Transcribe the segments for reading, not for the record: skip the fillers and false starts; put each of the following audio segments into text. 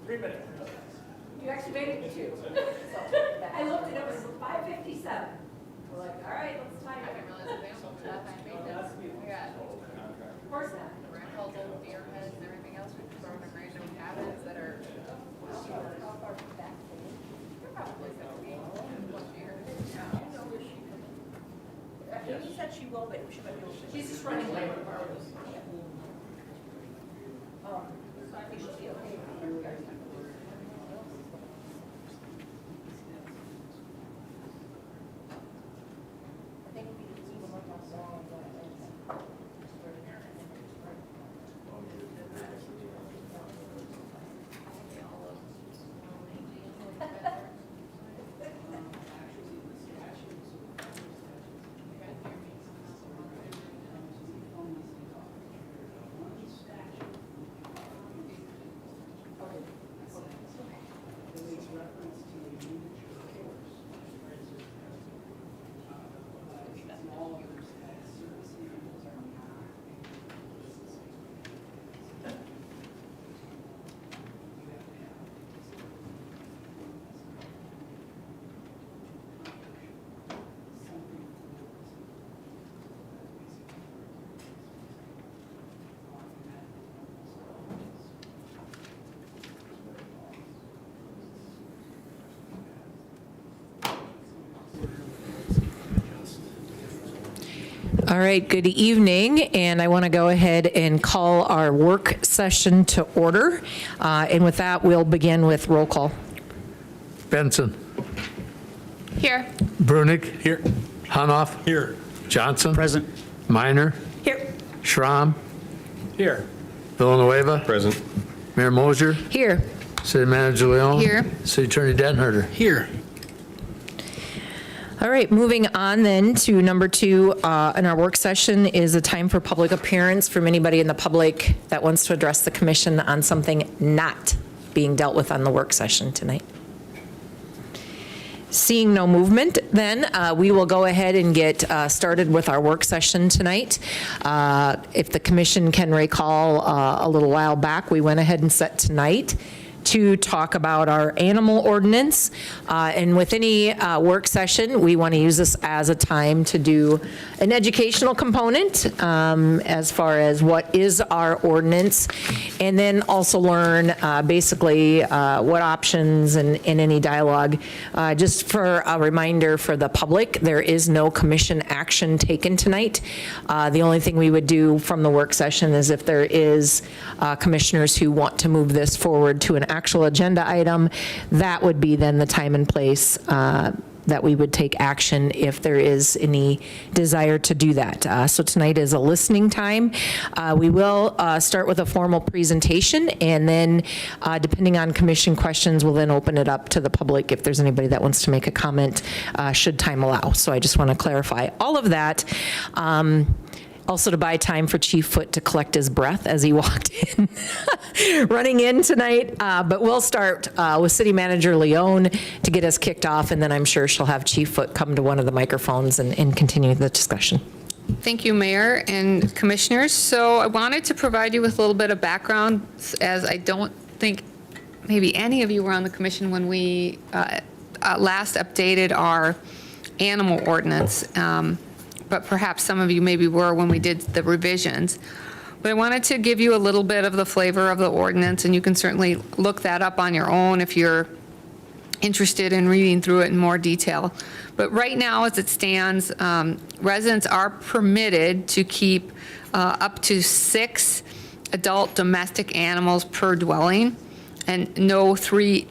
3 minutes. You actually made it 2. So I looked and it was 5:57. We're like, all right, let's time I it. didn't realize that they also have that maintenance. We got Of course not. Randall's old deer heads and everything else. We've thrown in random cabins that are. They're probably 70 plus years. He said she will, but she might be able to. She's just running late. So I think she'll be okay. I think we can see the one that's all. All right, good evening, and I want to go ahead and call our work session to order. And with that, we'll begin with roll call. Benson. Here. Brunig. Here. Hanoff. Here. Johnson. Present. Minor. Here. Schramm. Here. Villanueva. Present. Mayor Mosier. Here. City Manager Leon. Here. City Attorney Denharder. Here. All right, moving on then to number 2 in our work session is a time for public appearance from anybody in the public that wants to address the commission on something not being dealt with on the work session tonight. Seeing no movement, then we will go ahead and get started with our work session tonight. If the commission can recall, a little while back, we went ahead and set tonight to talk about our animal ordinance. And with any work session, we want to use this as a time to do an educational component as far as what is our ordinance, and then also learn basically what options and any dialogue. Just for a reminder for the public, there is no commission action taken tonight. The only thing we would do from the work session is if there is commissioners who want to move this forward to an actual agenda item, that would be then the time and place that we would take action if there is any desire to do that. So tonight is a listening time. We will start with a formal presentation, and then depending on commission questions, we'll then open it up to the public if there's anybody that wants to make a comment, should time allow. So I just want to clarify all of that. Also to buy time for Chief Foot to collect his breath as he walked in, running in tonight. But we'll start with City Manager Leon to get us kicked off, and then I'm sure she'll have Chief Foot come to one of the microphones and continue the discussion. Thank you, Mayor and Commissioners. So I wanted to provide you with a little bit of background, as I don't think maybe any of you were on the commission when we last updated our animal ordinance. But perhaps some of you maybe were when we did the revisions. But I wanted to give you a little bit of the flavor of the ordinance, and you can certainly look that up on your own if you're interested in reading through it in more detail. But right now, as it stands, residents are permitted to keep up to 6 adult domestic animals per dwelling, and no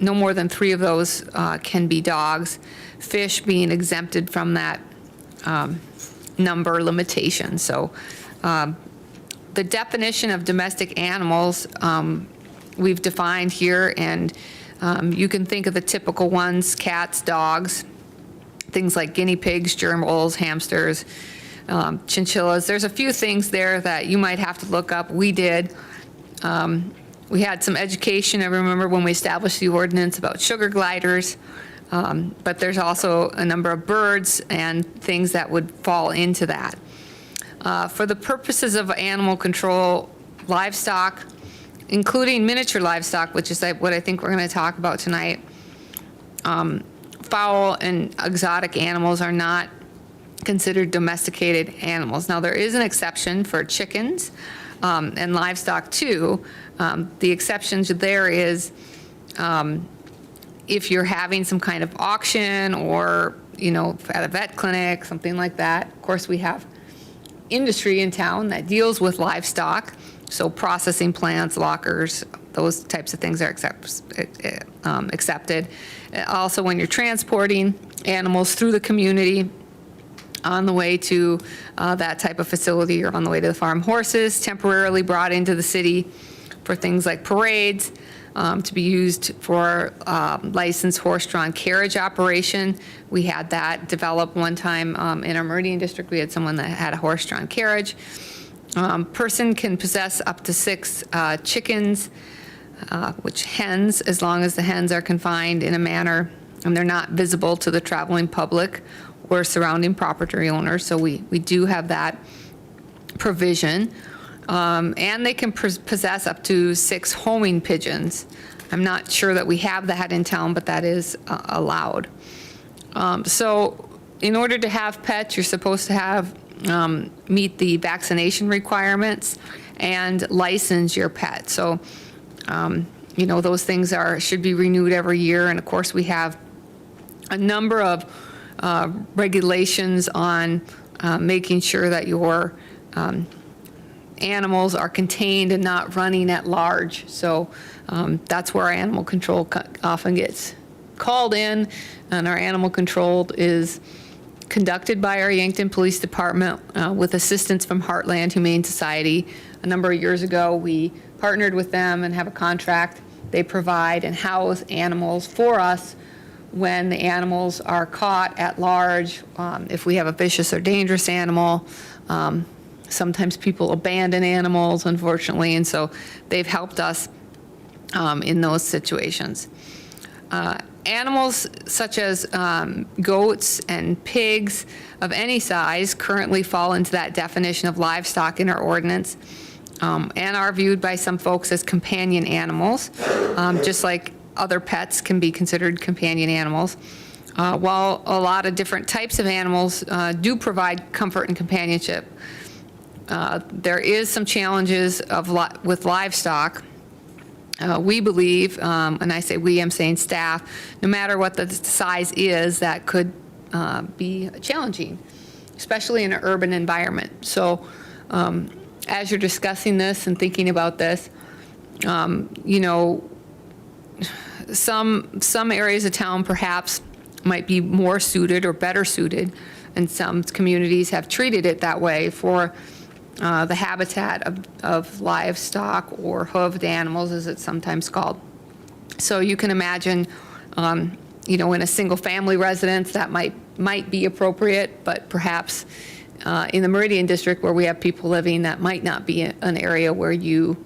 more than 3 of those can be dogs, fish being exempted from that number limitation. So the definition of domestic animals we've defined here, and you can think of the typical ones: cats, dogs, things like guinea pigs, gerbils, hamsters, chinchillas. There's a few things there that you might have to look up. We did. We had some education, I remember, when we established the ordinance about sugar gliders. But there's also a number of birds and things that would fall into that. For the purposes of animal control, livestock including miniature livestock, which is what I think we're going to talk about tonight. Fowl and exotic animals are not considered domesticated animals. Now, there is an exception for chickens and livestock too. The exceptions there is if you're having some kind of auction or, at a vet clinic, something like that. Of course, we have industry in town that deals with livestock, so processing plants, lockers, those types of things are accepted. Also, when you're transporting animals through the community on the way to that type of facility or on the way to the farm, horses temporarily brought into the city for things like parades, to be used for licensed horse-drawn carriage operation. We had that develop one time in our Meridian district. We had someone that had a horse-drawn carriage. Person can possess up to 6 chickens, which hens, as long as the hens are confined in a manner and they're not visible to the traveling public or surrounding property owners. So we do have that provision. And they can possess up to 6 homing pigeons. I'm not sure that we have that in town, but that is allowed. So in order to have pets, you're supposed to have meet the vaccination requirements and license your pet. So, those things should be renewed every year. And of course, we have a number of regulations on making sure that your animals are contained and not running at large. So that's where our animal control often gets called in, and our animal control is conducted by our Yankton Police Department with assistance from Heartland Humane Society. A number of years ago, we partnered with them and have a contract. They provide and house animals for us when the animals are caught at large. If we have a vicious or dangerous animal, sometimes people abandon animals, unfortunately, and so they've helped us in those situations. Animals such as goats and pigs of any size currently fall into that definition of livestock in our ordinance, and are viewed by some folks as companion animals, just like other pets can be considered companion animals. While a lot of different types of animals do provide comfort and companionship, there is some challenges with livestock. We believe, and I say we, I'm saying staff, no matter what the size is, that could be challenging, especially in an urban environment. So as you're discussing this and thinking about this, some areas of town perhaps might be more suited or better suited, and some communities have treated it that way for the habitat of livestock or hooved animals, as it's sometimes called. So you can imagine, in a single-family residence, that might be appropriate, but perhaps in the Meridian district where we have people living, that might not be an area where you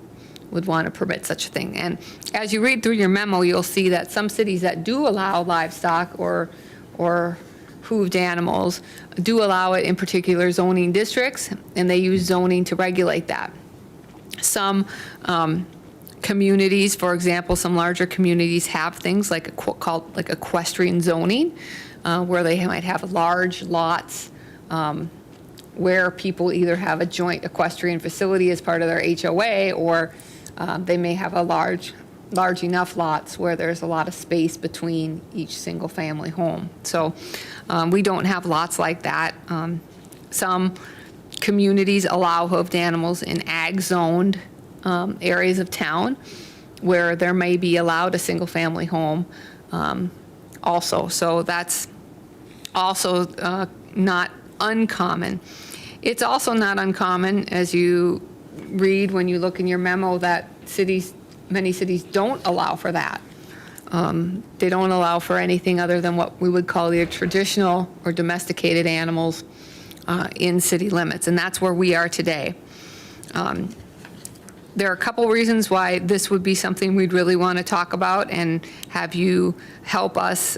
would want to permit such a thing. And as you read through your memo, you'll see that some cities that do allow livestock or hooved animals do allow it in particular zoning districts, and they use zoning to regulate that. Some communities, for example, some larger communities have things like called like equestrian zoning, where they might have large lots where people either have a joint equestrian facility as part of their HOA, or they may have a large enough lots where there's a lot of space between each single family home. So we don't have lots like that. Some communities allow hoofed animals in ag zoned areas of town where there may be allowed a single family home also. So that's also not uncommon. It's also not uncommon, as you read when you look in your memo, that many cities don't allow for that. They don't allow for anything other than what we would call the traditional or domesticated animals in city limits, and that's where we are today. There are a couple reasons why this would be something we'd really want to talk about and have you help us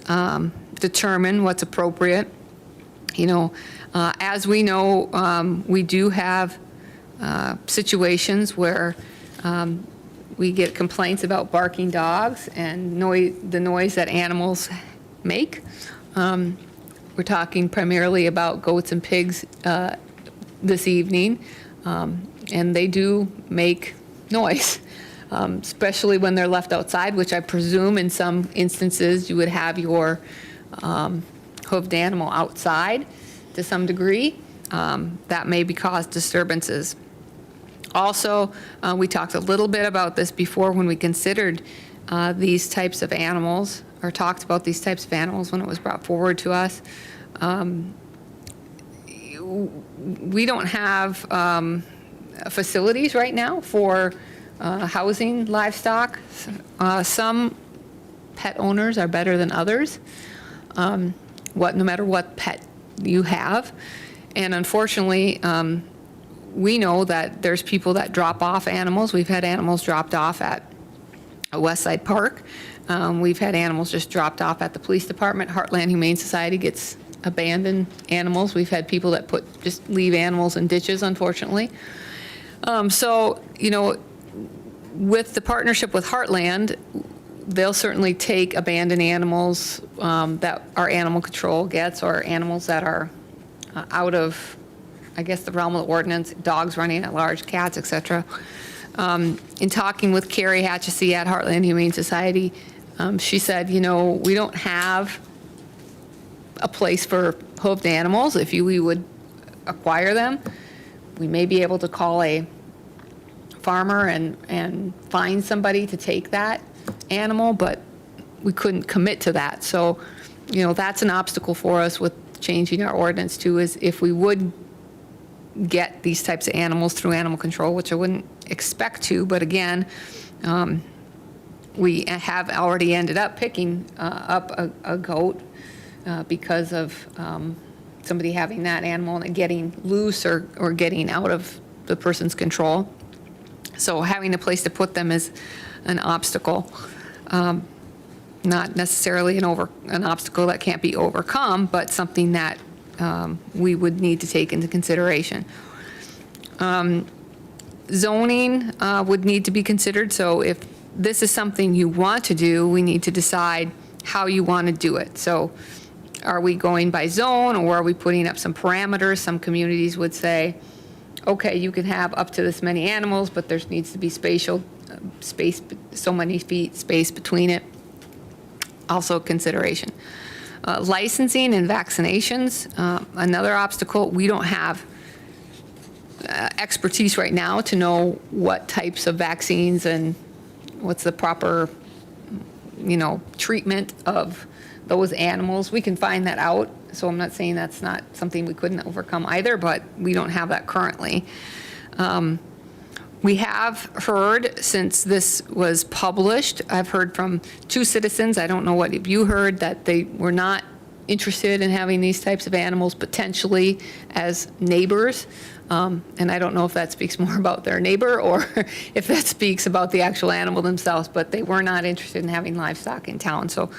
determine what's appropriate. As we know, we do have situations where We get complaints about barking dogs and the noise that animals make. We're talking primarily about goats and pigs this evening, and they do make noise, especially when they're left outside, which I presume in some instances you would have your hoofed animal outside to some degree. That may cause disturbances. Also, we talked a little bit about this before when we considered these types of animals, or talked about these types of animals when it was brought forward to us. We don't have facilities right now for housing livestock. Some pet owners are better than others, no matter what pet you have. And unfortunately, we know that there's people that drop off animals. We've had animals dropped off at Westside Park. We've had animals just dropped off at the police department. Heartland Humane Society gets abandoned animals. We've had people that just leave animals in ditches, unfortunately. So, with the partnership with Heartland, they'll certainly take abandoned animals that our animal control gets, or animals that are out of, I guess, the realm of the ordinance, dogs running at large, cats, et cetera. In talking with Carrie Hatchesy at Heartland Humane Society, she said, we don't have a place for hoofed animals. If we would acquire them, we may be able to call a farmer and find somebody to take that animal, but we couldn't commit to that. So, that's an obstacle for us with changing our ordinance too, is if we would get these types of animals through animal control, which I wouldn't expect to, but again, we have already ended up picking up a goat because of somebody having that animal and it getting loose or getting out of the person's control. So having a place to put them is an obstacle, not necessarily an obstacle that can't be overcome, but something that we would need to take into consideration. Zoning would need to be considered. So if this is something you want to do, we need to decide how you want to do it. So are we going by zone, or are we putting up some parameters? Some communities would say, okay, you can have up to this many animals, but there needs to be space, so many feet space between it. Also a consideration. Licensing and vaccinations, another obstacle. We don't have expertise right now to know what types of vaccines and what's the proper, treatment of those animals. We can find that out. So I'm not saying that's not something we couldn't overcome either, but we don't have that currently. We have heard, since this was published, I've heard from 2 citizens, I don't know what you heard, that they were not interested in having these types of animals potentially as neighbors. And I don't know if that speaks more about their neighbor or if that speaks about the actual animal themselves, but they were not interested in having livestock in town. So,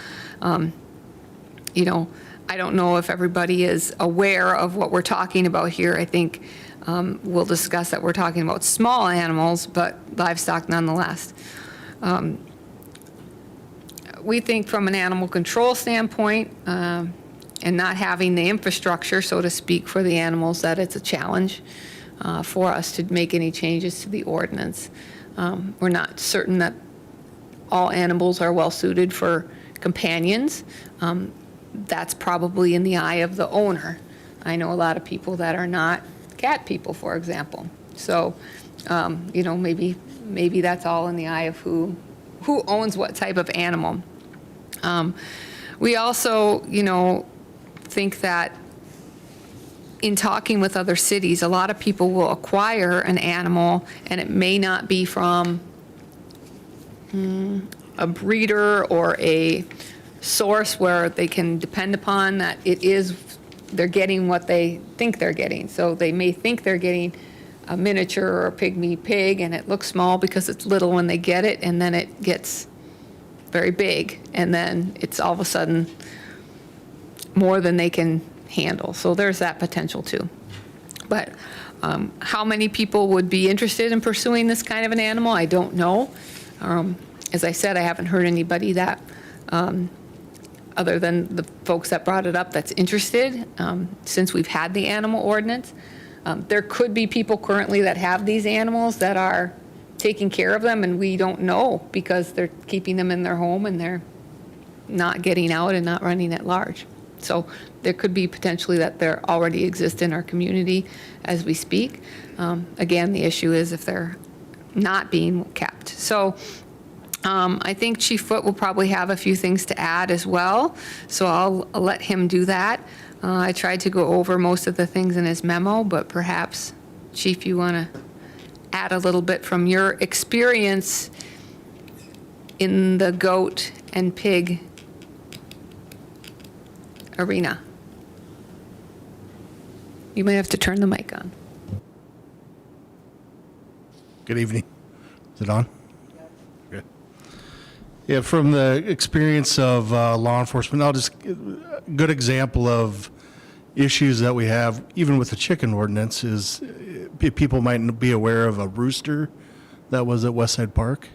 I don't know if everybody is aware of what we're talking about here. I think we'll discuss that we're talking about small animals, but livestock nonetheless. We think from an animal control standpoint, and not having the infrastructure, so to speak, for the animals, that it's a challenge for us to make any changes to the ordinance. We're not certain that all animals are well suited for companions. That's probably in the eye of the owner. I know a lot of people that are not cat people, for example. So, maybe that's all in the eye of who owns what type of animal. We also, think that in talking with other cities, a lot of people will acquire an animal and it may not be from a breeder or a source where they can depend upon that they're getting what they think they're getting. So they may think they're getting a miniature or a pygmy pig and it looks small because it's little when they get it, and then it gets very big, and then it's all of a sudden more than they can handle. So there's that potential too. But how many people would be interested in pursuing this kind of an animal, I don't know. As I said, I haven't heard anybody that, other than the folks that brought it up, that's interested, since we've had the animal ordinance. There could be people currently that have these animals that are taking care of them, and we don't know because they're keeping them in their home and they're not getting out and not running at large. So there could be potentially that they already exist in our community as we speak. Again, the issue is if they're not being kept. So I think Chief Foote will probably have a few things to add as well, so I'll let him do that. I tried to go over most of the things in his memo, but perhaps, Chief, you want to add a little bit from your experience in the goat and pig arena. You might have to turn the mic on. Good evening. Is it on? Good. Yeah, from the experience of law enforcement, I'll just a good example of issues that we have, even with the chicken ordinance, is people might be aware of a rooster that was at Westside Park.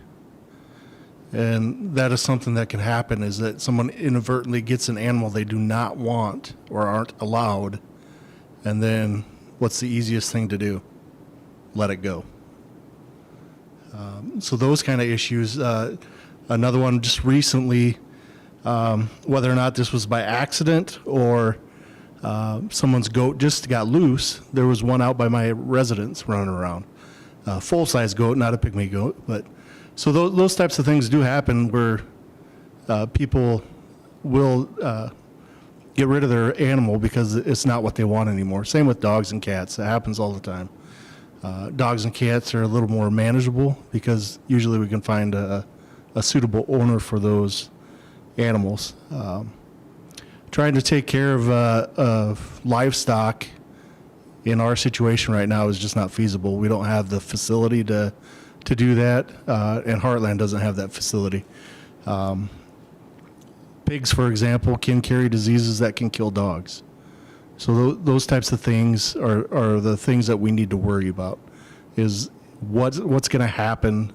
And that is something that can happen, is that someone inadvertently gets an animal they do not want or aren't allowed, and then what's the easiest thing to do? Let it go. So those kind of issues. Another one just recently, whether or not this was by accident or someone's goat just got loose. There was one out by my residence running around. Full-size goat, not a pygmy goat. But so those types of things do happen where people will get rid of their animal because it's not what they want anymore. Same with dogs and cats. It happens all the time. Dogs and cats are a little more manageable because usually we can find a suitable owner for those animals. Trying to take care of livestock in our situation right now is just not feasible. We don't have the facility to do that, and Heartland doesn't have that facility. Pigs, for example, can carry diseases that can kill dogs. So those types of things are the things that we need to worry about, is what's going to happen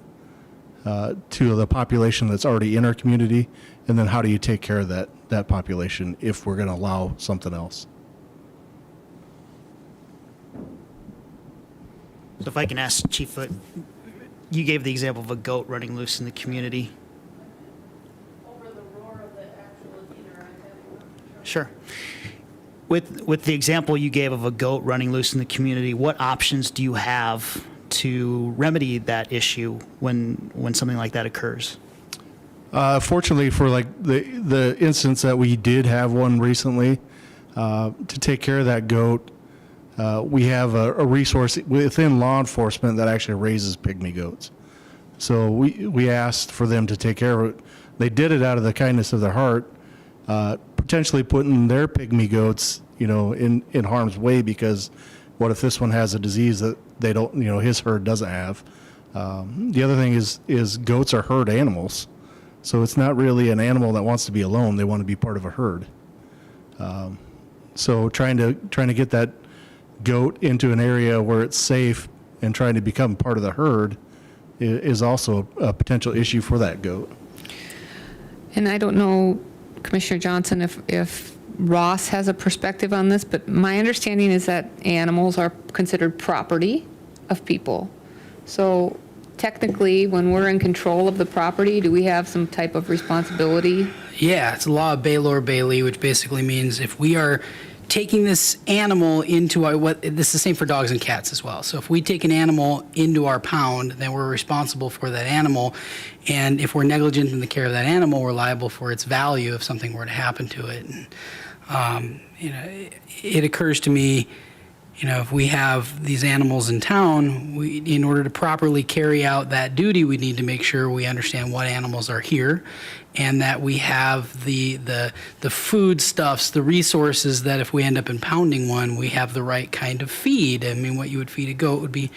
to the population that's already in our community, and then how do you take care of that population if we're going to allow something else. So if I can ask Chief Foote, you gave the example of a goat running loose in the community. Over the roar of the actual dealer, Sure. With the example you gave of a goat running loose in the community, what options do you have to remedy that issue when something like that occurs? Fortunately, for like the instance that we did have one recently, to take care of that goat, we have a resource within law enforcement that actually raises pygmy goats. So we asked for them to take care of it. They did it out of the kindness of their heart, potentially putting their pygmy goats, in harm's way, because what if this one has a disease that they don't, his herd doesn't have? The other thing is goats are herd animals. So it's not really an animal that wants to be alone. They want to be part of a herd. So trying to get that goat into an area where it's safe and trying to become part of the herd is also a potential issue for that goat. And I don't know, Commissioner Johnson, if Ross has a perspective on this, but my understanding is that animals are considered property of people. So technically, when we're in control of the property, do we have some type of responsibility? Yeah, it's a law of Baylor Bailey, which basically means if we are taking this animal into our, this is the same for dogs and cats as well. So if we take an animal into our pound, then we're responsible for that animal. And if we're negligent in the care of that animal, we're liable for its value if something were to happen to it. And, it occurs to me, if we have these animals in town, in order to properly carry out that duty, we need to make sure we understand what animals are here, and that we have the foodstuffs, the resources that if we end up impounding one, we have the right kind of feed. I mean, what you would feed a goat would be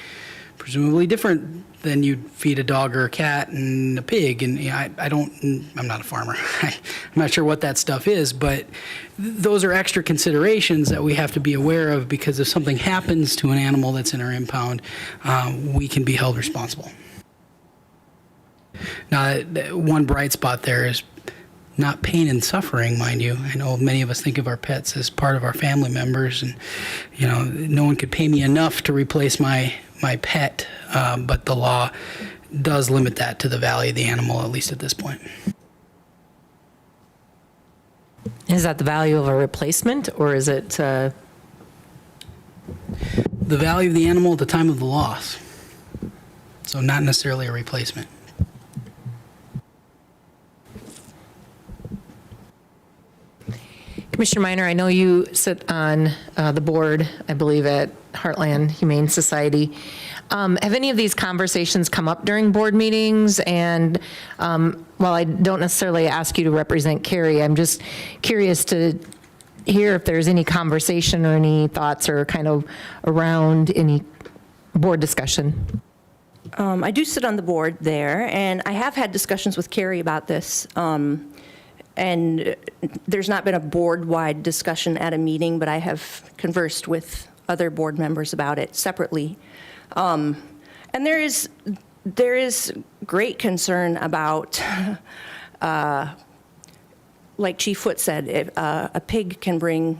presumably different than you'd feed a dog or a cat and a pig. And I'm not a farmer. I'm not sure what that stuff is, but those are extra considerations that we have to be aware of, because if something happens to an animal that's in our impound, we can be held responsible. Now, one bright spot there is not pain and suffering, mind you. I know many of us think of our pets as part of our family members, and no one could pay me enough to replace my pet, but the law does limit that to the value of the animal, at least at this point. Is that the value of a replacement, or is it, The value of the animal at the time of the loss, so not necessarily a replacement. Commissioner Minor, I know you sit on the board, I believe, at Heartland Humane Society. Have any of these conversations come up during board meetings? And while I don't necessarily ask you to represent Carrie, I'm just curious to hear if there's any conversation or any thoughts or kind of around any board discussion. I do sit on the board there, and I have had discussions with Carrie about this. And there's not been a board-wide discussion at a meeting, but I have conversed with other board members about it separately. And there is great concern about, like Chief Foote said, if, a pig can bring,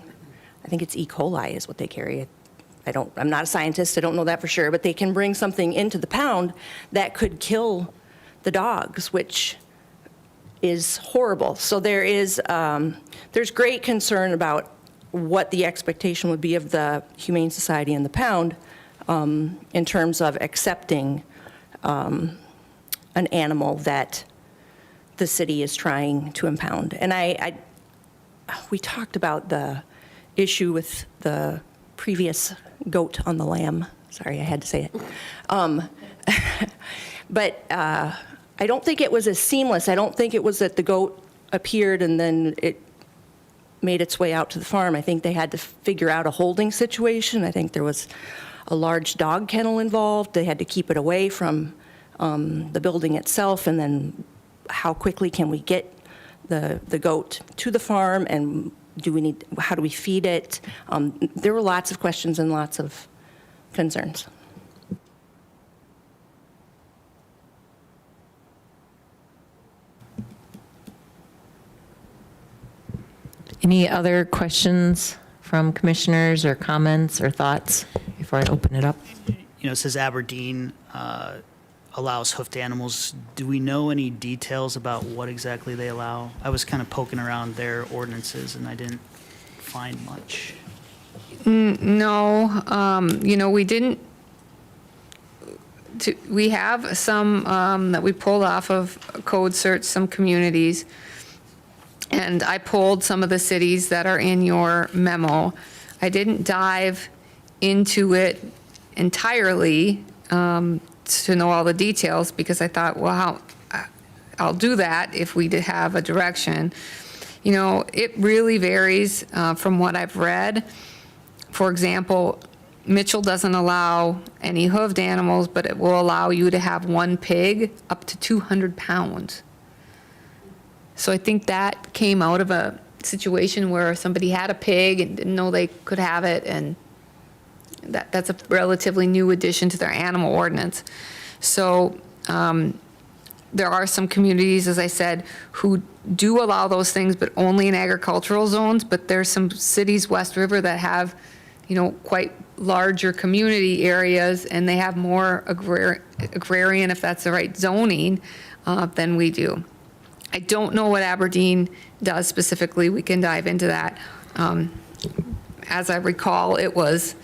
I think it's E. coli is what they carry. I'm not a scientist, I don't know that for sure, but they can bring something into the pound that could kill the dogs, which is horrible. So there's great concern about what the expectation would be of the Humane Society and the pound in terms of accepting an animal that the city is trying to impound. And we talked about the issue with the previous goat on the lamb. Sorry, I had to say it. But I don't think it was as seamless. I don't think it was that the goat appeared and then it made its way out to the farm. I think they had to figure out a holding situation. I think there was a large dog kennel involved. They had to keep it away from the building itself, and then how quickly can we get the goat to the farm, and how do we feed it? There were lots of questions and lots of concerns. Any other questions from commissioners or comments or thoughts before I open it up? It says Aberdeen allows hoofed animals. Do we know any details about what exactly they allow? I was kind of poking around their ordinances and I didn't find much. No, we didn't. We have some that we pulled off of code search, some communities. And I pulled some of the cities that are in your memo. I didn't dive into it entirely to know all the details, because I thought, well, I'll do that if we did have a direction. It really varies from what I've read. For example, Mitchell doesn't allow any hoofed animals, but it will allow you to have one pig up to 200 pounds. So I think that came out of a situation where somebody had a pig and didn't know they could have it, and that's a relatively new addition to their animal ordinance. So there are some communities, as I said, who do allow those things, but only in agricultural zones. But there's some cities, West River, that have, quite larger community areas, and they have more agrarian, if that's the right zoning, than we do. I don't know what Aberdeen does specifically. We can dive into that. As I recall, it was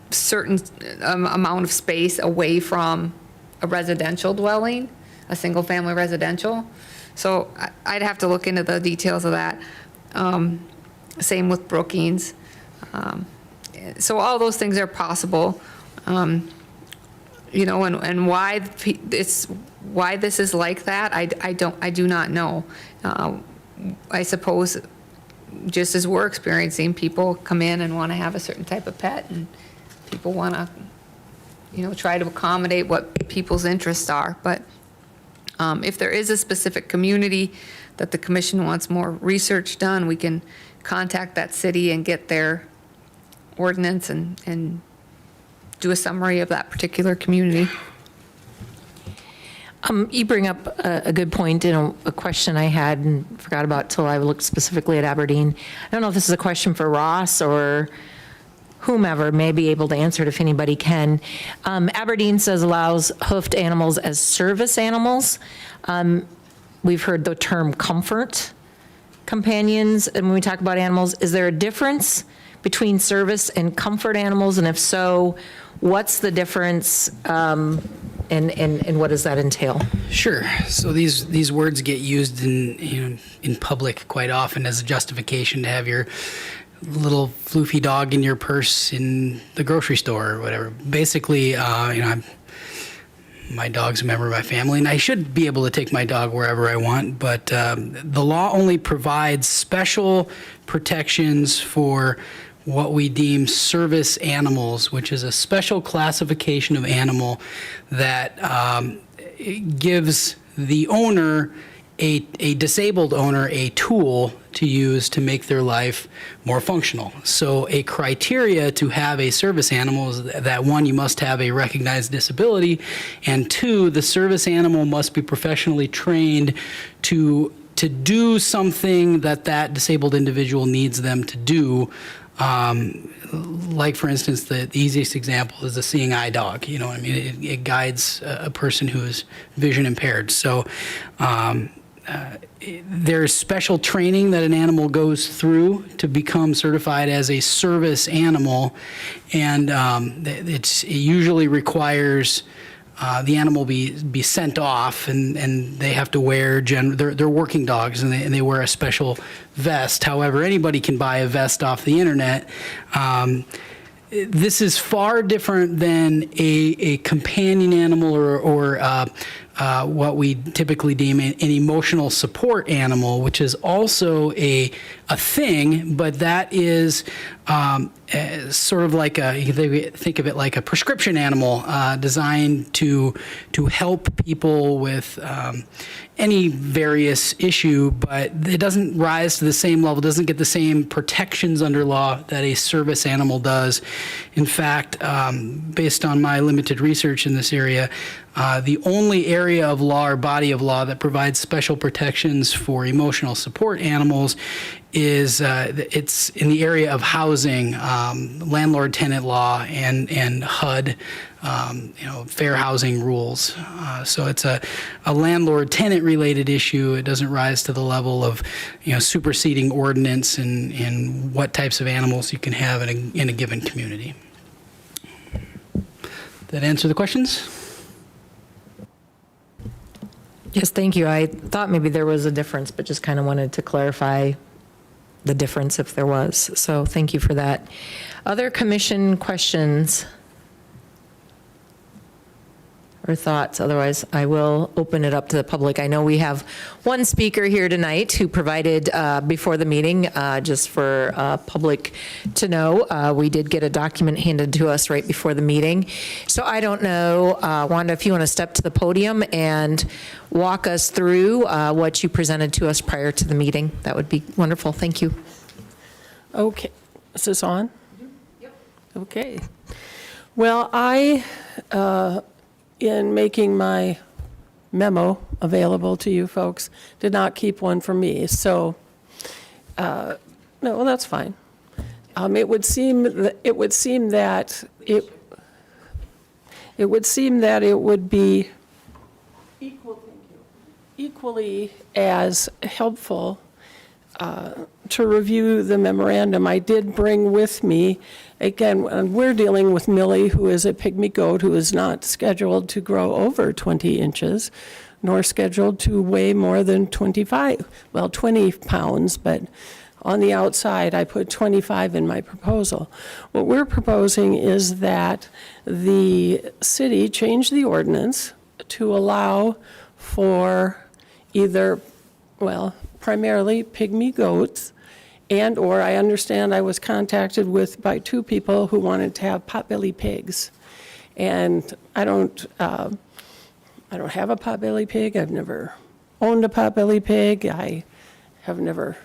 certain amount of space away from a residential dwelling, a single-family residential. So I'd have to look into the details of that. Same with Brookings. So all those things are possible. And why this is like that, I do not know. I suppose just as we're experiencing, people come in and want to have a certain type of pet, and people want to, try to accommodate what people's interests are. But if there is a specific community that the commission wants more research done, we can contact that city and get their ordinance and do a summary of that particular community. You bring up a good point and a question I had and forgot about till I looked specifically at Aberdeen. I don't know if this is a question for Ross or whomever may be able to answer it if anybody can. Aberdeen says allows hoofed animals as service animals. We've heard the term comfort companions, and when we talk about animals, is there a difference between service and comfort animals? And if so, what's the difference and what does that entail? Sure. So these words get used in public quite often as a justification to have your little floofy dog in your purse in the grocery store or whatever. Basically, my dog's a member of my family, and I should be able to take my dog wherever I want, but the law only provides special protections for what we deem service animals, which is a special classification of animal that gives the owner, a disabled owner, a tool to use to make their life more functional. So a criteria to have a service animal is that, one, you must have a recognized disability, and two, the service animal must be professionally trained to do something that disabled individual needs them to do. Like, for instance, the easiest example is a seeing eye dog. You know what I mean? It guides a person who is vision impaired. So there's special training that an animal goes through to become certified as a service animal, and it usually requires the animal be sent off, and they have to wear they're working dogs, and they wear a special vest. However, anybody can buy a vest off the internet. This is far different than a companion animal or what we typically deem an emotional support animal, which is also a thing, but that is sort of like you can think of it like a prescription animal designed to help people with any various issue, but it doesn't rise to the same level, doesn't get the same protections under law that a service animal does. In fact, based on my limited research in this area, the only area of law or body of law that provides special protections for emotional support animals is it's in the area of housing, landlord-tenant law, and HUD, fair housing rules. So it's a landlord-tenant related issue. It doesn't rise to the level of superseding ordinance and what types of animals you can have in a given community. That answer the questions? Yes, thank you. I thought maybe there was a difference, but just kind of wanted to clarify the difference if there was. So thank you for that. Other commission questions or thoughts? Otherwise, I will open it up to the public. I know we have one speaker here tonight who provided before the meeting, just for public to know. We did get a document handed to us right before the meeting. So I don't know, Wanda, if you want to step to the podium and walk us through what you presented to us prior to the meeting, that would be wonderful. Thank you. Okay, is this on? Yep. Okay. Well, I, in making my memo available to you folks, did not keep one for me. So, no, well, that's fine. It would seem that it would be equally as helpful to review the memorandum. I did bring with me, again, we're dealing with Millie, who is a pygmy goat who is not scheduled to grow over 20 inches, nor scheduled to weigh more than 20 pounds, but on the outside, I put 25 in my proposal. What we're proposing is that the city change the ordinance to allow for either, primarily pygmy goats, and or I understand I was contacted by two people who wanted to have potbelly pigs. And I don't have a potbelly pig. I've never owned a potbelly pig. I have never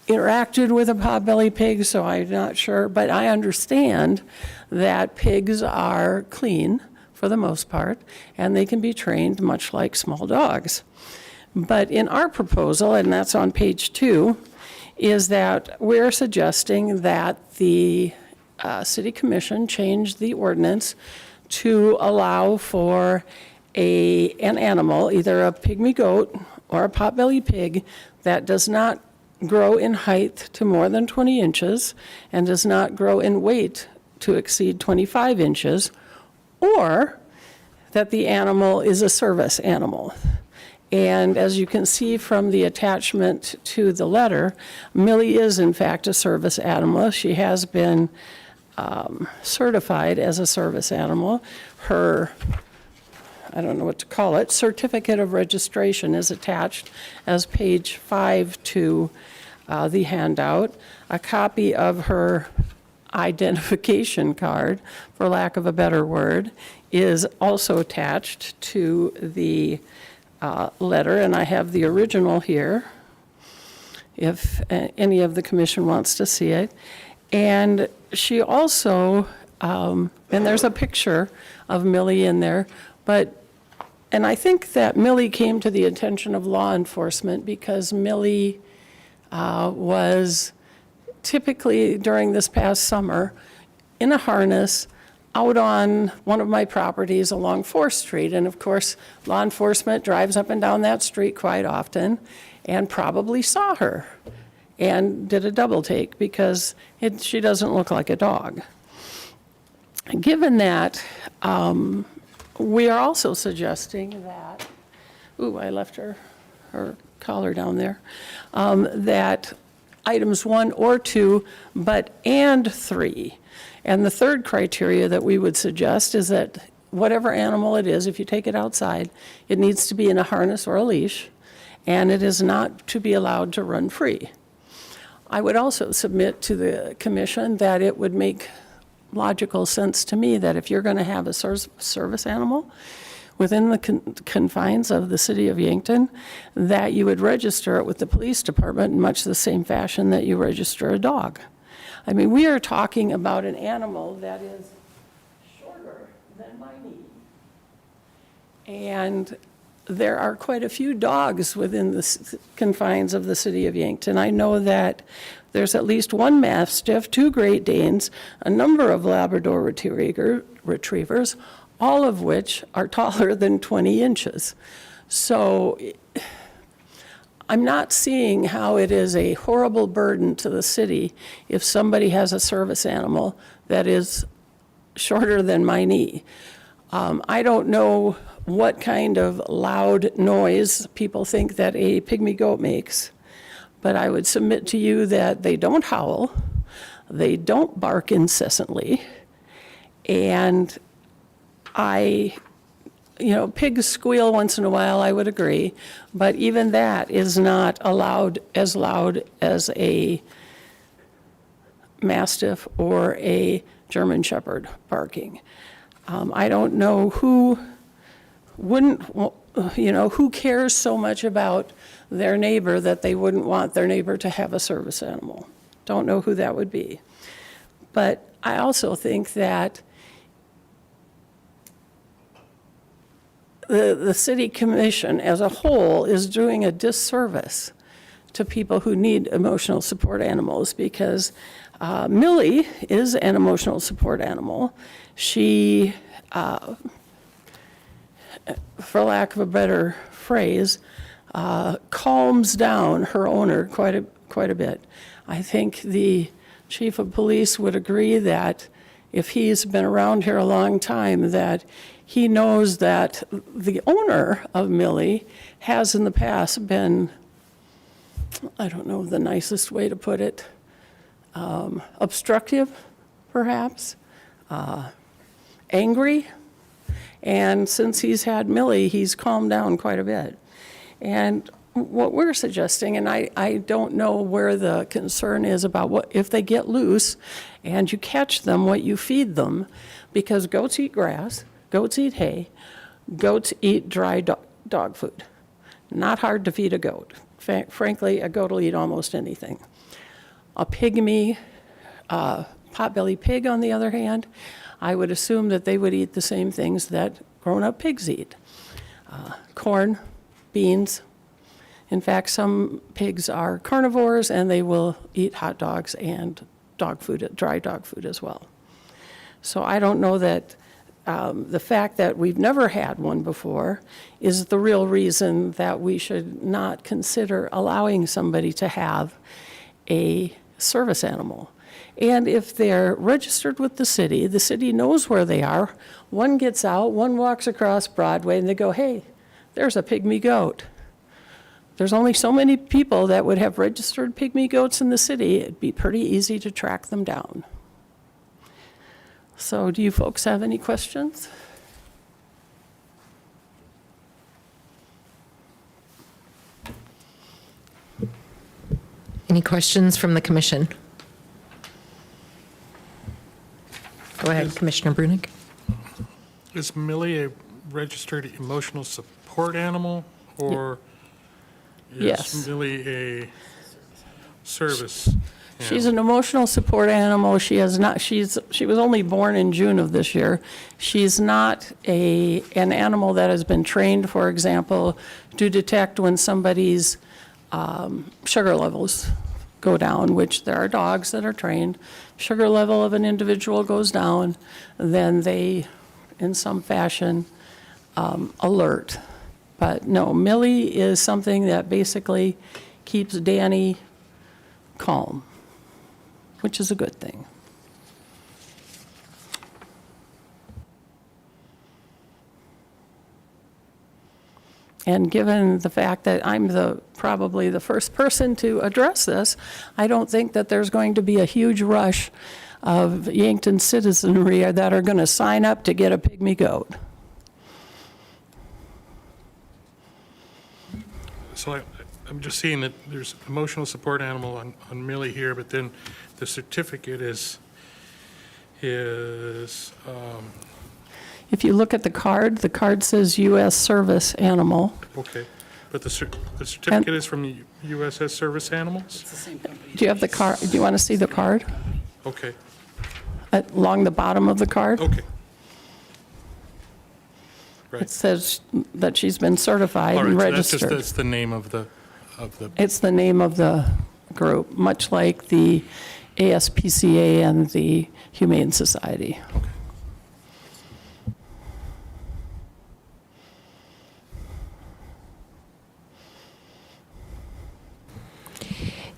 interacted with a potbelly pig, so I'm not sure. But I understand that pigs are clean for the most part, and they can be trained much like small dogs. But in our proposal, and that's on page 2, is that we're suggesting that the City Commission change the ordinance to allow for an animal, either a pygmy goat or a potbelly pig, that does not grow in height to more than 20 inches and does not grow in weight to exceed 25 inches, or that the animal is a service animal. And as you can see from the attachment to the letter, Millie is in fact a service animal. She has been certified as a service animal. Her, I don't know what to call it, certificate of registration is attached as page 5 to the handout. A copy of her identification card, for lack of a better word, is also attached to the letter, and I have the original here, if any of the commission wants to see it. And she also, and there's a picture of Millie in there, and I think that Millie came to the attention of law enforcement because Millie was typically during this past summer in a harness out on one of my properties along 4th Street. And of course, law enforcement drives up and down that street quite often and probably saw her and did a double take because she doesn't look like a dog. Given that, we are also suggesting that, I left her collar down there, that items 1 or 2, and 3. And the third criteria that we would suggest is that whatever animal it is, if you take it outside, it needs to be in a harness or a leash, and it is not to be allowed to run free. I would also submit to the commission that it would make logical sense to me that if you're going to have a service animal within the confines of the city of Yankton, that you would register it with the police department in much the same fashion that you register a dog. I mean, we are talking about an animal that is shorter than my knee. And there are quite a few dogs within the confines of the city of Yankton. I know that there's at least 1 Mastiff, 2 Great Danes, a number of Labrador retrievers, all of which are taller than 20 inches. So I'm not seeing how it is a horrible burden to the city if somebody has a service animal that is shorter than my knee. I don't know what kind of loud noise people think that a pygmy goat makes, but I would submit to you that they don't howl, they don't bark incessantly, and pigs squeal once in a while, I would agree, but even that is not allowed as loud as a Mastiff or a German Shepherd barking. I don't know who who cares so much about their neighbor that they wouldn't want their neighbor to have a service animal. Don't know who that would be. But I also think that the city commission as a whole is doing a disservice to people who need emotional support animals because Millie is an emotional support animal. She, for lack of a better phrase, calms down her owner quite a bit. I think the chief of police would agree that if he's been around here a long time, that he knows that the owner of Millie has in the past been, I don't know the nicest way to put it, obstructive, perhaps, angry. And since he's had Millie, he's calmed down quite a bit. And what we're suggesting, and I don't know where the concern is about what if they get loose and you catch them, what you feed them, because goats eat grass, goats eat hay, goats eat dry dog food. Not hard to feed a goat. Frankly, a goat will eat almost anything. A pygmy potbelly pig, on the other hand, I would assume that they would eat the same things that grown-up pigs eat. Corn, beans. In fact, some pigs are carnivores, and they will eat hot dogs and dog food, dry dog food as well. So I don't know that the fact that we've never had one before is the real reason that we should not consider allowing somebody to have a service animal. And if they're registered with the city knows where they are. One gets out, one walks across Broadway, and they go, hey, there's a pygmy goat. There's only so many people that would have registered pygmy goats in the city. It'd be pretty easy to track them down. So do you folks have any questions? Any questions from the commission? Go ahead, Commissioner Brunig. Is Millie a registered emotional support animal, or Yes. is Millie a service She's an emotional support animal. She was only born in June of this year. She's not an animal that has been trained, for example, to detect when somebody's sugar levels go down, which there are dogs that are trained. Sugar level of an individual goes down, then they, in some fashion, alert. But no, Millie is something that basically keeps Danny calm, which is a good thing. And given the fact that I'm probably the first person to address this, I don't think that there's going to be a huge rush of Yankton citizenry that are going to sign up to get a pygmy goat. So I'm just seeing that there's emotional support animal on Millie here, but then the certificate is If you look at the card says U.S. service animal. okay, but the certificate is from USS Service Animals? It's the same company. Do you have the card? Do you want to see the card? Okay, Along the bottom of the card? okay. It Right. says that she's been certified All and right, so that's registered. the name of the, It's the name of the group, much like the ASPCA and the Humane Society.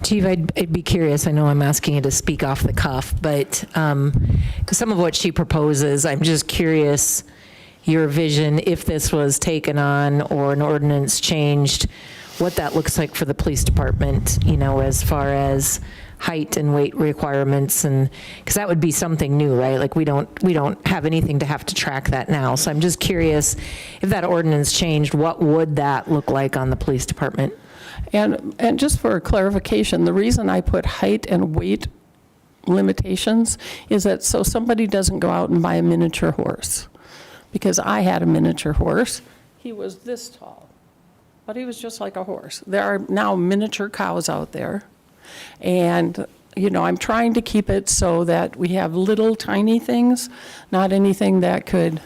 Chief, I'd be curious, I know I'm asking you to speak off the cuff, but some of what she proposes, I'm just curious, your vision, if this was taken on or an ordinance changed, what that looks like for the police department, as far as height and weight requirements, and, because that would be something new, right? Like, we don't have anything to have to track that now. So I'm just curious, if that ordinance changed, what would that look like on the police department? And just for clarification, the reason I put height and weight limitations is that so somebody doesn't go out and buy a miniature horse. Because I had a miniature horse. He was this tall, but he was just like a horse. There are now miniature cows out there. And, I'm trying to keep it so that we have little tiny things, not anything that could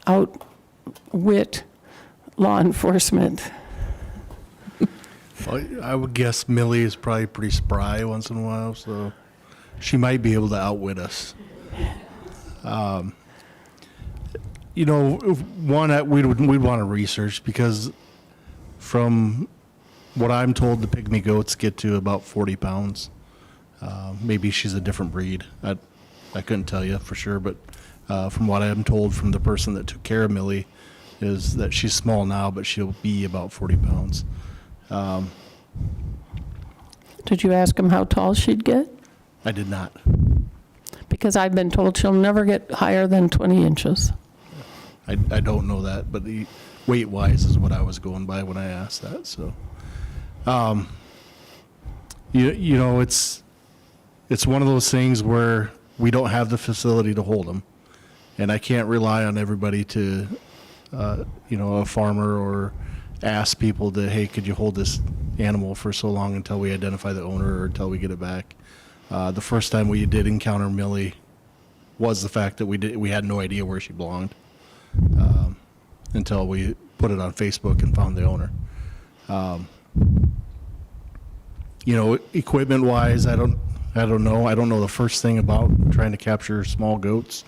outwit law enforcement. Well, I would guess Millie is probably pretty spry once in a while, so she might be able to outwit us. One, we'd want to research, because from what I'm told, the pygmy goats get to about 40 pounds. Maybe she's a different breed. I couldn't tell you for sure, but from what I'm told from the person that took care of Millie is that she's small now, but she'll be about 40 pounds. Did you ask him how tall she'd get? I did not. Because I've been told she'll never get higher than 20 inches. I don't know that, but the weight-wise is what I was going by when I asked that. So, it's one of those things where we don't have the facility to hold them, and I can't rely on everybody to, a farmer, or ask people to, hey, could you hold this animal for so long until we identify the owner or until we get it back. The first time we did encounter Millie, was the fact that we had no idea where she belonged until we put it on Facebook and found the owner. Equipment wise, I don't know. I don't know the first thing about trying to capture small goats.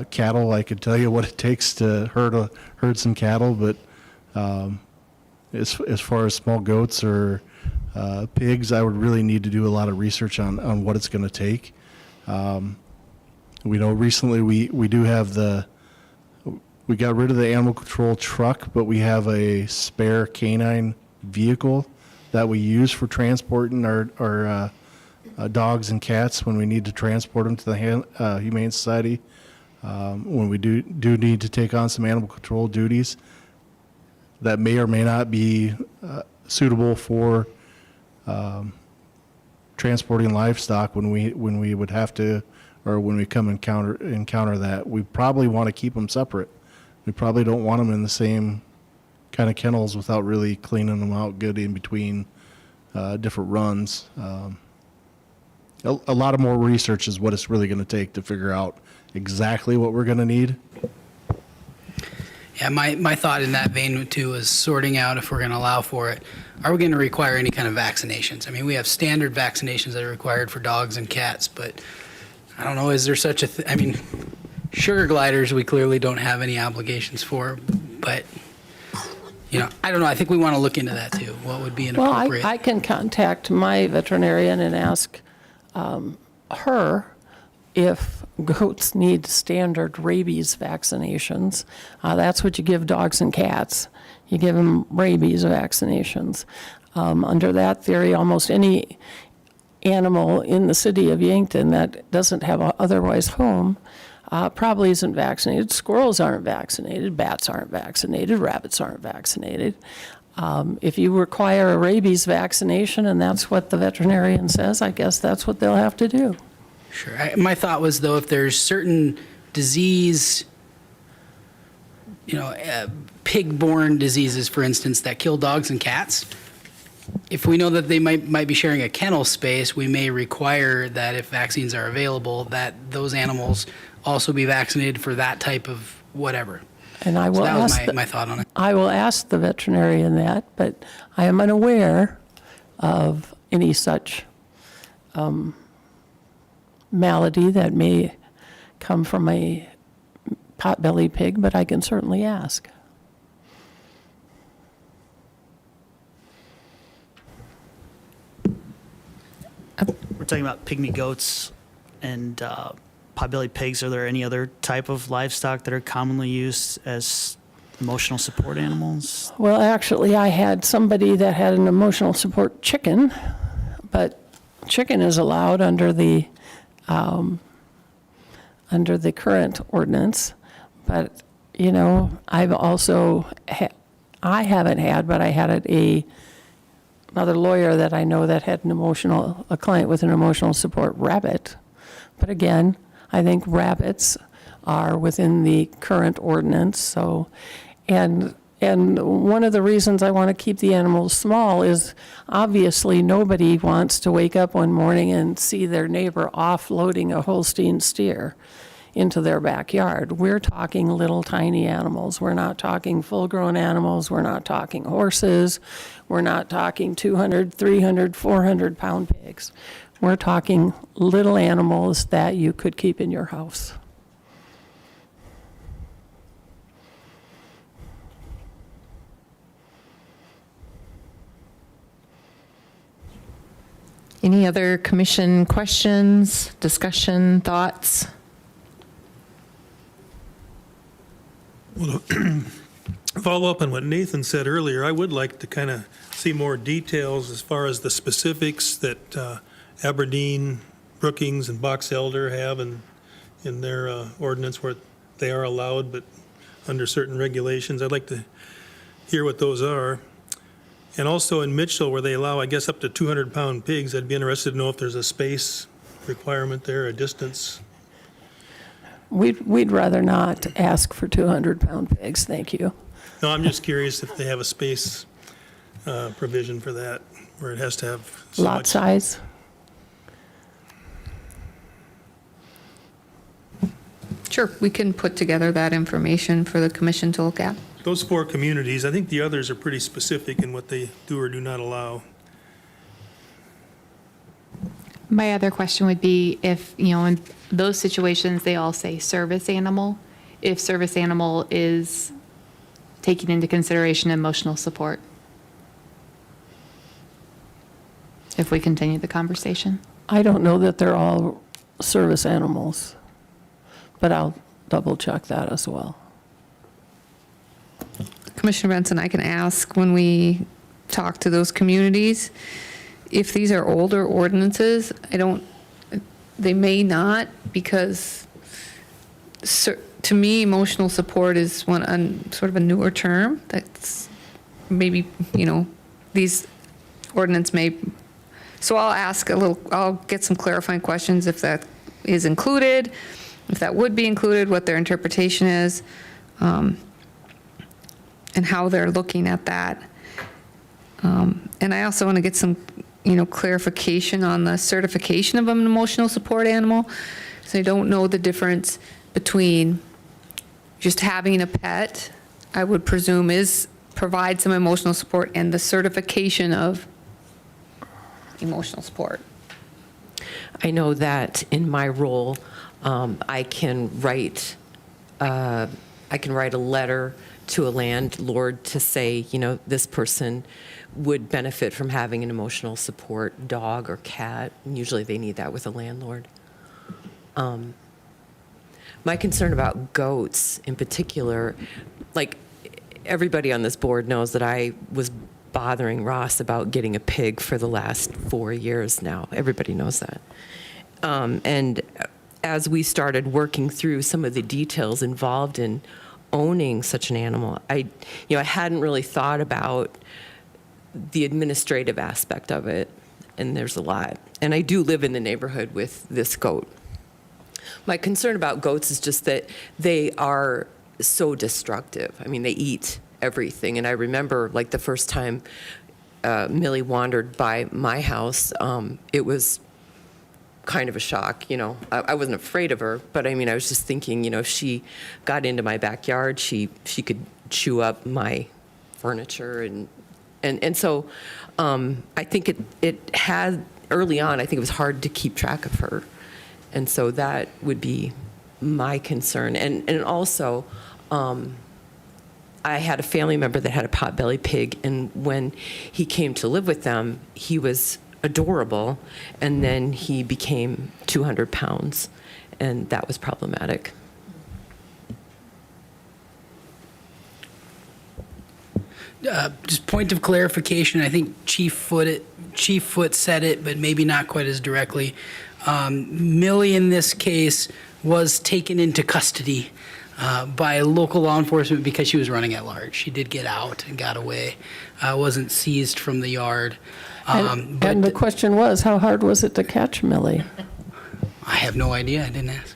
Cattle, I could tell you what it takes to herd some cattle, but as far as small goats or pigs, I would really need to do a lot of research on what it's going to take. We know recently we do have we got rid of the animal control truck, but we have a spare canine vehicle that we use for transporting our dogs and cats when we need to transport them to the Humane Society. When we do need to take on some animal control duties that may or may not be suitable for transporting livestock when we would have to, or when we come encounter that, we probably want to keep them separate. We probably don't want them in the same kind of kennels without really cleaning them out good in between different runs. A lot of more research is what it's really going to take to figure out exactly what we're going to need. Yeah, my thought in that vein too is sorting out, if we're going to allow for it, are we going to require any kind of vaccinations? I mean, we have standard vaccinations that are required for dogs and cats, but I don't know, is there such a I mean, sugar gliders we clearly don't have any obligations for, but I don't know. I think we want to look into that too. What would be an appropriate? Well, I can contact my veterinarian and ask her if goats need standard rabies vaccinations. That's what you give dogs and cats. You give them rabies vaccinations. Under that theory, almost any animal in the city of Yankton that doesn't have a otherwise home probably isn't vaccinated. Squirrels aren't vaccinated. Bats aren't vaccinated. Rabbits aren't vaccinated. If you require a rabies vaccination and that's what the veterinarian says, I guess that's what they'll have to do. Sure. My thought was, though, if there's certain disease, pig-borne diseases, for instance, that kill dogs and cats, if we know that they might be sharing a kennel space, we may require that if vaccines are available, that those animals also be vaccinated for that type of whatever. And I will So that was ask my thought on it. I will ask the veterinarian that, but I am unaware of any such malady that may come from a potbelly pig, but I can certainly ask. We're talking about pygmy goats and potbelly pigs. Are there any other type of livestock that are commonly used as emotional support animals? Well, actually, I had somebody that had an emotional support chicken, but chicken is allowed under the current ordinance. But, I've also, I haven't had, but I had another lawyer that I know that had a client with an emotional support rabbit. But again, I think rabbits are within the current ordinance. So, and one of the reasons I want to keep the animals small is obviously nobody wants to wake up one morning and see their neighbor offloading a Holstein steer into their backyard. We're talking little tiny animals. We're not talking full-grown animals. We're not talking horses. We're not talking 200, 300, 400-pound pigs. We're talking little animals that you could keep in your house. Any other commission questions, discussion, thoughts? Well, follow up on what Nathan said earlier, I would like to kind of see more details as far as the specifics that Aberdeen, Brookings, and Box Elder have in their ordinance where they are allowed, but under certain regulations. I'd like to hear what those are. And also in Mitchell, where they allow, I guess, up to 200-pound pigs, I'd be interested to know if there's a space requirement there, a distance. We'd rather not ask for 200-pound pigs, thank you. No, I'm just curious if they have a space provision for that, where it has to have so Lot much. size? Sure, we can put together that information for the commission to look at. Those 4 communities, I think the others are pretty specific in what they do or do not allow. My other question would be if, in those situations, they all say service animal, if service animal is taking into consideration emotional support. If we continue the conversation. I don't know that they're all service animals, but I'll double check that as well. Commissioner Benson, I can ask when we talk to those communities, if these are older ordinances, they may not, because to me, emotional support is sort of a newer term that's maybe, these ordinance may, so I'll get some clarifying questions if that is included, if that would be included, what their interpretation is, and how they're looking at that. And I also want to get some, clarification on the certification of an emotional support animal. So I don't know the difference between just having a pet, I would presume provide some emotional support, and the certification of emotional support. I know that in my role, I can write a letter to a landlord to say, this person would benefit from having an emotional support dog or cat. And usually they need that with a landlord. My concern about goats in particular, like everybody on this board knows that I was bothering Ross about getting a pig for the last 4 years now. Everybody knows that. And as we started working through some of the details involved in owning such an animal, I hadn't really thought about the administrative aspect of it, and there's a lot. And I do live in the neighborhood with this goat. My concern about goats is just that they are so destructive. I mean, they eat everything. And I remember, like, the first time Millie wandered by my house, it was kind of a shock. I wasn't afraid of her, but I mean, I was just thinking, if she got into my backyard, she could chew up my furniture. And so I think it had, early on, I think it was hard to keep track of her. And so that would be my concern. And also, I had a family member that had a potbelly pig, and when he came to live with them, he was adorable, and then he became 200 pounds, and that was problematic. Just point of clarification, I think Chief Foot said it, but maybe not quite as directly. Millie, in this case, was taken into custody by local law enforcement because she was running at large. She did get out and got away, wasn't seized from the yard. And the question was, how hard was it to catch Millie? I have no idea, I didn't ask.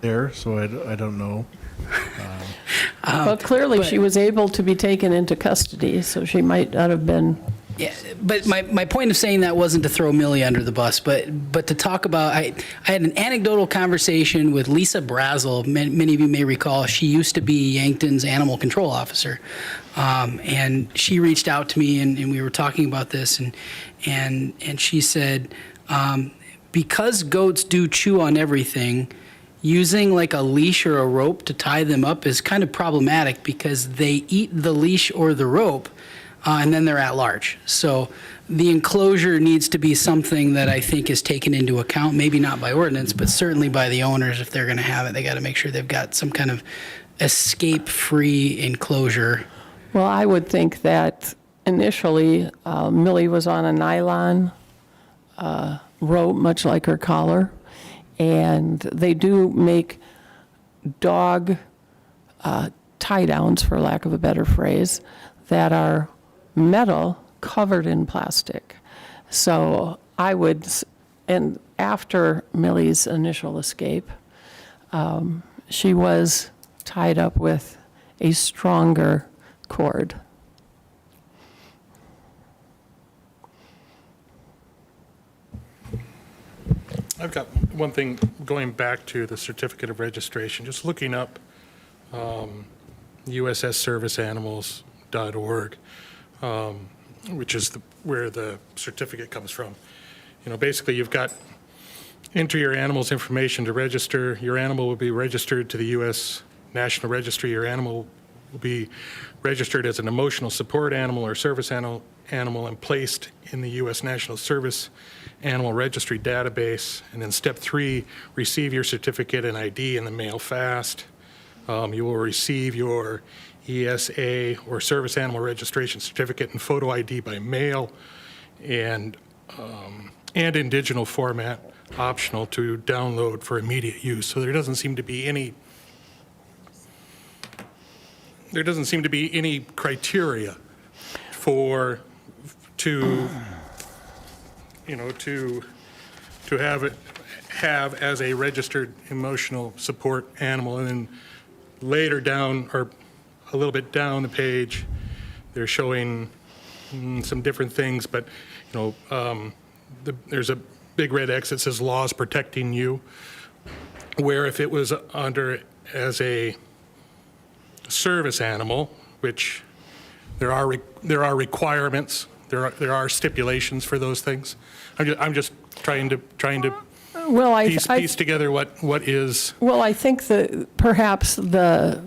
There, so I don't know. Well, clearly she was able to be taken into custody, so she might not have been. Yeah, but my point of saying that wasn't to throw Millie under the bus, but to talk about, I had an anecdotal conversation with Lisa Brazel. Many of you may recall, she used to be Yankton's animal control officer. And she reached out to me, and we were talking about this, and she said, because goats do chew on everything, using like a leash or a rope to tie them up is kind of problematic because they eat the leash or the rope, and then they're at large. So the enclosure needs to be something that I think is taken into account, maybe not by ordinance, but certainly by the owners. If they're going to have it, they got to make sure they've got some kind of escape-free enclosure. Well, I would think that initially Millie was on a nylon rope, much like her collar, and they do make dog tie-downs, for lack of a better phrase, that are metal covered in plastic. So I would, and after Millie's initial escape, she was tied up with a stronger cord. I've got one thing, going back to the certificate of registration, just looking up ussserviceanimals.org, which is where the certificate comes from. You know, basically, you've got enter your animal's information to register. Your animal will be registered to the U.S. National Registry. Your animal will be registered as an emotional support animal or service animal and placed in the U.S. National Service Animal Registry database. And then step 3, receive your certificate and ID in the mail fast. You will receive your ESA or service animal registration certificate and photo ID by mail, and in digital format, optional to download for immediate use. So there doesn't seem to be any criteria to have as a registered emotional support animal. And then later down, or a little bit down the page, they're showing some different things, but there's a big red X that says laws protecting you, where if it was under as a service animal, which there are requirements, there are stipulations for those things. I'm just trying to Well, piece together what is. Well, I think that perhaps the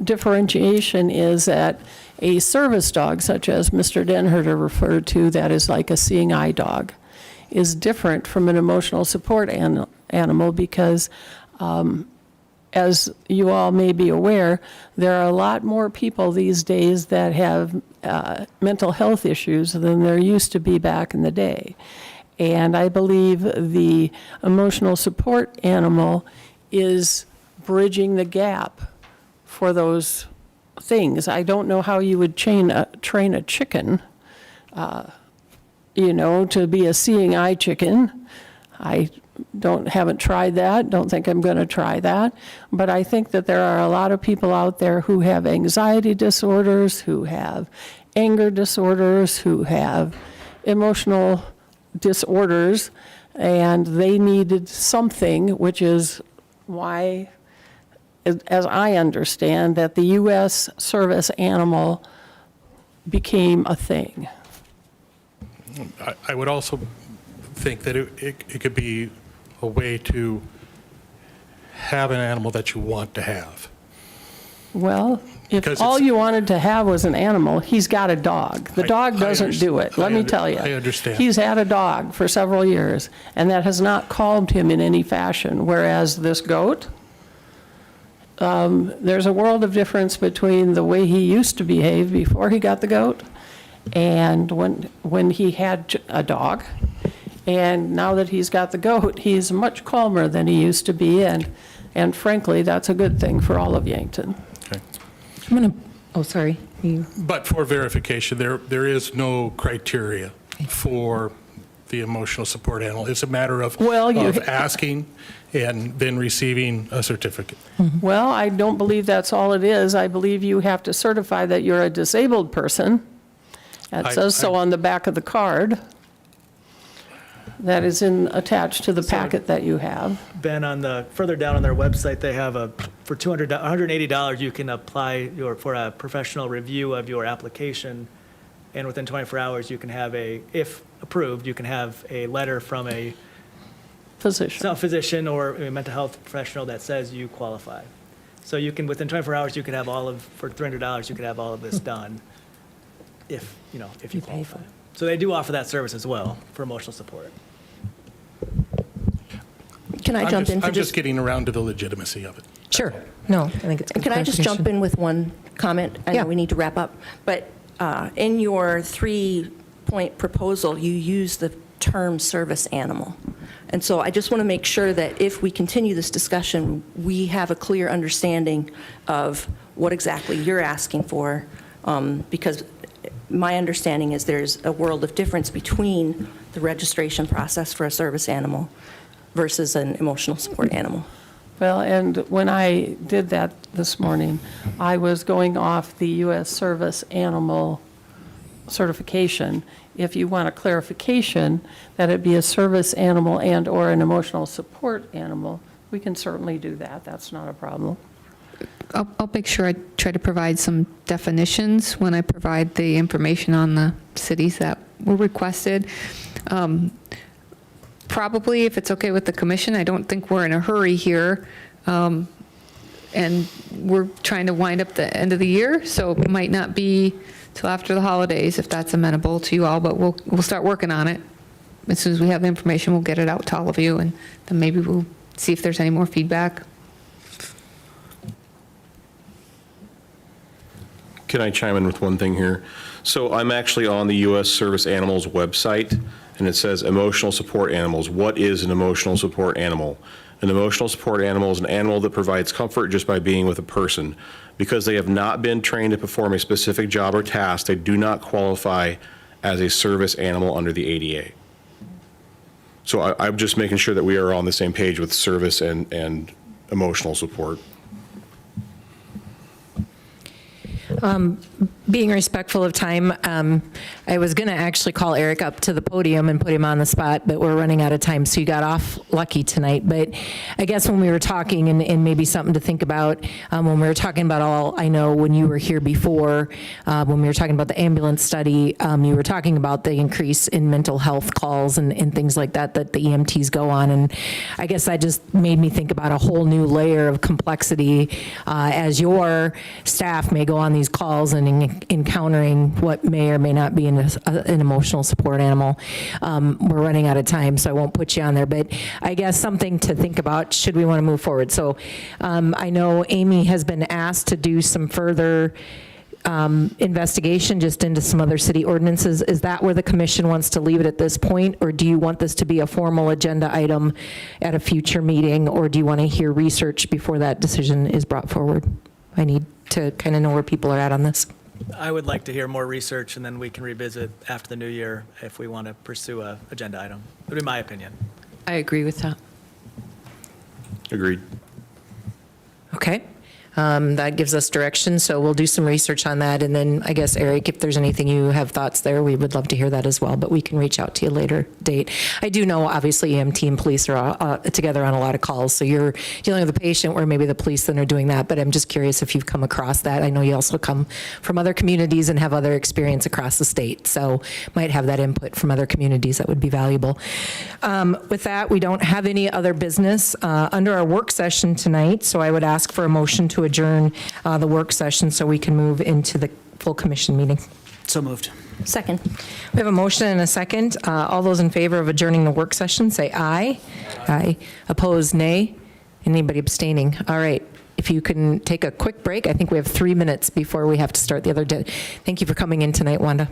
differentiation is that a service dog, such as Mr. Denherter referred to, that is like a seeing eye dog, is different from an emotional support animal because, as you all may be aware, there are a lot more people these days that have mental health issues than there used to be back in the day. And I believe the emotional support animal is bridging the gap for those things. I don't know how you would train a chicken, to be a seeing eye chicken. I haven't tried that, don't think I'm going to try that. But I think that there are a lot of people out there who have anxiety disorders, who have anger disorders, who have emotional disorders, and they needed something, which is why, as I understand, that the U.S. service animal became a thing. I would also think that it could be a way to have an animal that you want to have. Well, Because if all it's- you wanted to have was an animal, he's got a dog. The dog doesn't do it, let me tell you. I understand. He's had a dog for several years, and that has not calmed him in any fashion, whereas this goat, there's a world of difference between the way he used to behave before he got the goat and when he had a dog. And now that he's got the goat, he's much calmer than he used to be, and frankly, that's a good thing for all of Yankton. Okay. I'm going to, oh, sorry. But for verification, there is no criteria for the emotional support animal. It's a matter of asking and then receiving a certificate. Well, I don't believe that's all it is. I believe you have to certify that you're a disabled person. That says so on the back of the card. That is attached to the packet that you have. Ben, further down on their website, they have for $180 you can apply for a professional review of your application, and within 24 hours you can have if approved, you can have a letter from a physician or a mental health professional that says you qualify. So you can, within 24 hours, you could have for $300 you could have all of this done if you qualify. So they do offer that service as well for emotional support. Can I jump in? I'm just getting around to the legitimacy of it. Sure. No, I think it's good Can I just jump clarification. in with one comment? I Yeah. know we need to wrap up, but in your 3-point proposal, you use the term service animal. And so I just want to make sure that if we continue this discussion, we have a clear understanding of what exactly you're asking for, because my understanding is there's a world of difference between the registration process for a service animal versus an emotional support animal. Well, and when I did that this morning, I was going off the U.S. service animal certification. If you want a clarification that it be a service animal and/or an emotional support animal, we can certainly do that. That's not a problem. I'll make sure I try to provide some definitions when I provide the information on the cities that were requested. Probably, if it's okay with the commission, I don't think we're in a hurry here. And we're trying to wind up the end of the year, so it might not be till after the holidays, if that's amenable to you all, but we'll start working on it. As soon as we have the information, we'll get it out to all of you, and then maybe we'll see if there's any more feedback. Can I chime in with one thing here? So I'm actually on the U.S. Service Animals website, and it says emotional support animals. What is an emotional support animal? An emotional support animal is an animal that provides comfort just by being with a person. Because they have not been trained to perform a specific job or task, they do not qualify as a service animal under the ADA. So I'm just making sure that we are on the same page with service and emotional support. Being respectful of time, I was going to actually call Eric up to the podium and put him on the spot, but we're running out of time, so you got off lucky tonight. But I guess when we were talking, and maybe something to think about, when we were talking about I know when you were here before, when we were talking about the ambulance study, you were talking about the increase in mental health calls and things like that the EMTs go on. And I guess that just made me think about a whole new layer of complexity as your staff may go on these calls and encountering what may or may not be an emotional support animal. We're running out of time, so I won't put you on there, but I guess something to think about should we want to move forward. So I know Amy has been asked to do some further investigation just into some other city ordinances. Is that where the commission wants to leave it at this point, or do you want this to be a formal agenda item at a future meeting, or do you want to hear research before that decision is brought forward? I need to kind of know where people are at on this. I would like to hear more research, and then we can revisit after the new year if we want to pursue a agenda item. That would be my opinion. I agree with that. Agreed. Okay. That gives us direction, so we'll do some research on that. And then I guess, Eric, if there's anything you have thoughts there, we would love to hear that as well, but we can reach out to you later date. I do know, obviously, EMT and police are together on a lot of calls, so you're dealing with a patient where maybe the police then are doing that, but I'm just curious if you've come across that. I know you also come from other communities and have other experience across the state, so might have that input from other communities that would be valuable. With that, we don't have any other business under our work session tonight, so I would ask for a motion to adjourn the work session so we can move into the full commission meeting. So moved. Second. We have a motion and a second. All those in favor of adjourning the work session, say aye. Aye. Opposed, nay. Anybody abstaining? All right. If you can take a quick break, I think we have 3 minutes before we have to start the other day. Thank you for coming in tonight, Wanda.